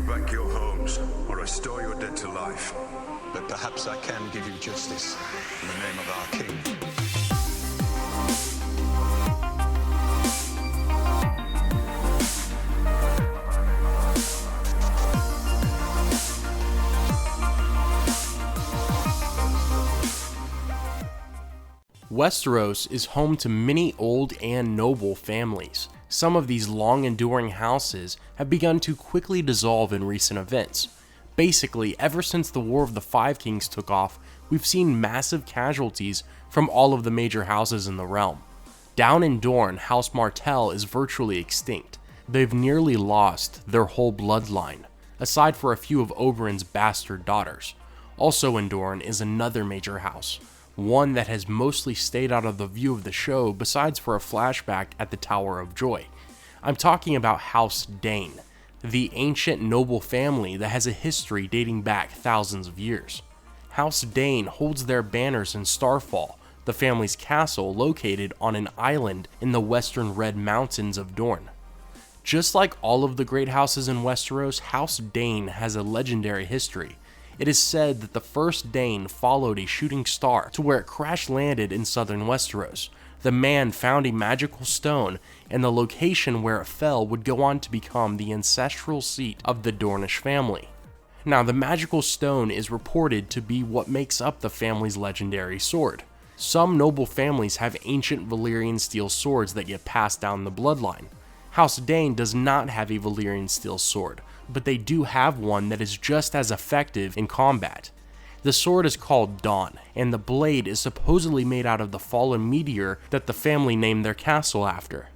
back your homes, or restore your dead to life. But perhaps I can give you justice in the name of our king. Westeros is home to many old and noble families. Some of these long-enduring houses have begun to quickly dissolve in recent events. Basically, ever since the War of the Five Kings took off, we've seen massive casualties from all of the major houses in the realm. Down in Dorne, House Martell is virtually extinct. They've nearly lost their whole bloodline, aside for a few of Oberyn's bastard daughters. Also in Dorne is another major house, one that has mostly stayed out of the view of the show besides for a flashback at the Tower of Joy. I'm talking about House Dayne, the ancient noble family that has a history dating back thousands of years. House Dayne holds their banners in Starfall, the family's castle located on an island in the western Red Mountains of Dorne. Just like all of the great houses in Westeros, House Dayne has a legendary history. It is said that the first Dayne followed a shooting star to where it crash-landed in southern Westeros. The man found a magical stone, and the location where it fell would go on to become the ancestral seat of the Dornish family. Now, the magical stone is reported to be what makes up the family's legendary sword. Some noble families have ancient Valyrian steel swords that get passed down the bloodline. House Dayne does not have a Valyrian steel sword, but they do have one that is just as effective in combat. The sword is called Dawn, and the blade is supposedly made out of the fallen meteor that the family named their castle after.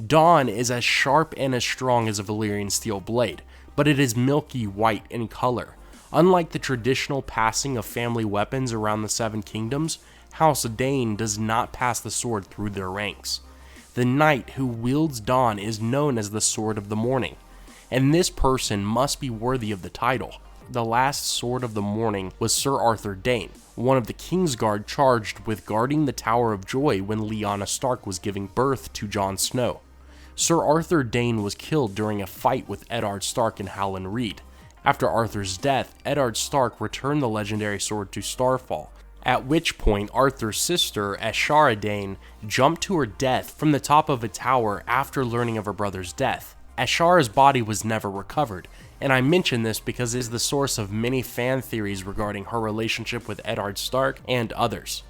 Dawn is as sharp and as strong as a Valyrian steel blade, but it is milky white in color. Unlike the traditional passing of family weapons around the Seven Kingdoms, House Dayne does not pass the sword through their ranks. The knight who wields Dawn is known as the Sword of the Morning, and this person must be worthy of the title. The last Sword of the Morning was Sir Arthur Dayne, one of the Kingsguard charged with guarding the Tower of Joy when Lyanna Stark was giving birth to Jon Snow. Sir Arthur Dayne was killed during a fight with Eddard Stark and Howland Reed. After Arthur's death, Eddard Stark returned the legendary sword to Starfall, at which point Arthur's sister, Ashara Dayne, jumped to her death from the top of a tower after learning of her brother's death. Ashara's body was never recovered, and I mention this because it is the source of many fan theories regarding her relationship with Eddard Stark and others.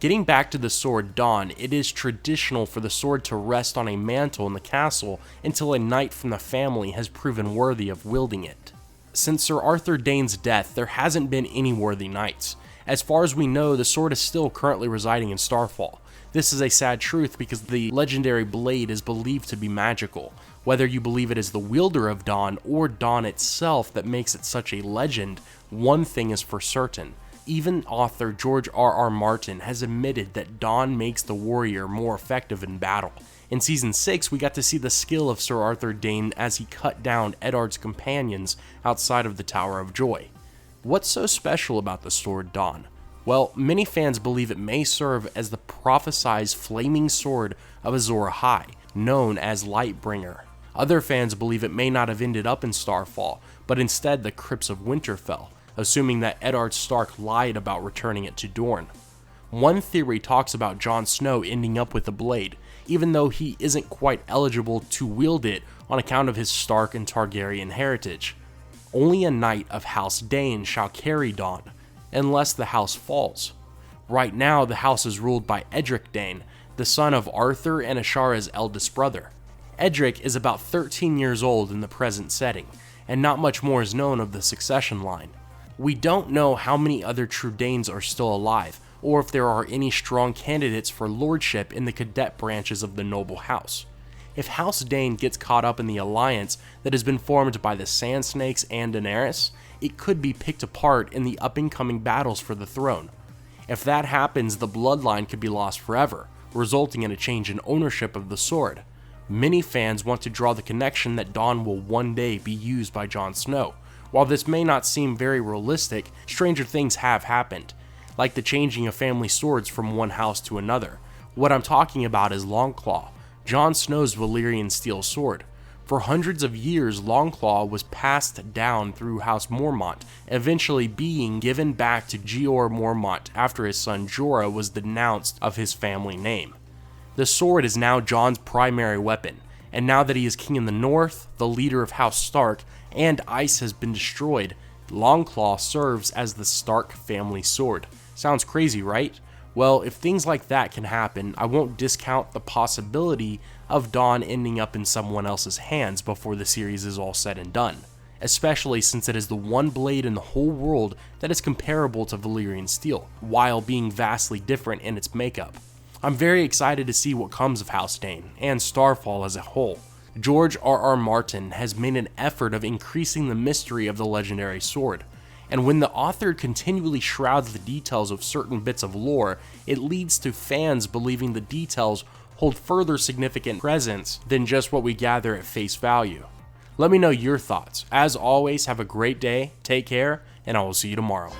Getting back to the sword Dawn, it is traditional for the sword to rest on a mantle in the castle until a knight from the family has proven worthy of wielding it. Since Sir Arthur Dayne's death, there hasn't been any worthy knights. As far as we know, the sword is still currently residing in Starfall. This is a sad truth because the legendary blade is believed to be magical. Whether you believe it is the wielder of Dawn or Dawn itself that makes it such a legend, one thing is for certain. Even author George R.R. Martin has admitted that Dawn makes the warrior more effective in battle. In Season 6, we got to see the skill of Sir Arthur Dayne as he cut down Eddard's companions outside of the Tower of Joy. What's so special about the sword Dawn? Well, many fans believe it may serve as the prophesized flaming sword of Azor Ahai, known as Lightbringer. Other fans believe it may not have ended up in Starfall, but instead the crypts of Winterfell, assuming that Eddard Stark lied about returning it to Dorne. One theory talks about Jon Snow ending up with the blade, even though he isn't quite eligible to wield it on account of his Stark and Targaryen heritage. Only a knight of House Dayne shall carry Dawn, unless the house falls. Right now, the house is ruled by Edric Dayne, the son of Arthur and Ashara's eldest brother. Edric is about 13 years old in the present setting, and not much more is known of the succession line. We don't know how many other true Danes are still alive, or if there are any strong candidates for lordship in the cadet branches of the noble house. If House Dayne gets caught up in the alliance that has been formed by the Sand Snakes and Daenerys, it could be picked apart in the up-and-coming battles for the throne. If that happens, the bloodline could be lost forever, resulting in a change in ownership of the sword. Many fans want to draw the connection that Dawn will one day be used by Jon Snow. While this may not seem very realistic, stranger things have happened, like the changing of family swords from one house to another. What I'm talking about is Longclaw, Jon Snow's Valyrian steel sword. For hundreds of years, Longclaw was passed down through House Mormont, eventually being given back to Jeor Mormont after his son Jorah was denounced of his family name. The sword is now Jon's primary weapon, and now that he is king in the north, the leader of House Stark, and ice has been destroyed, Longclaw serves as the Stark family sword. Sounds crazy, right? Well, if things like that can happen, I won't discount the possibility of Dawn ending up in someone else's hands before the series is all said and done, especially since it is the one blade in the whole world that is comparable to Valyrian steel, while being vastly different in its makeup. I'm very excited to see what comes of House Dayne, and Starfall as a whole. George R.R. Martin has made an effort of increasing the mystery of the legendary sword, and when the author continually shrouds the details of certain bits of lore, it leads to fans believing the details hold further significant presence than just what we gather at face value. Let me know your thoughts. As always, have a great day, take care, and I will see you tomorrow.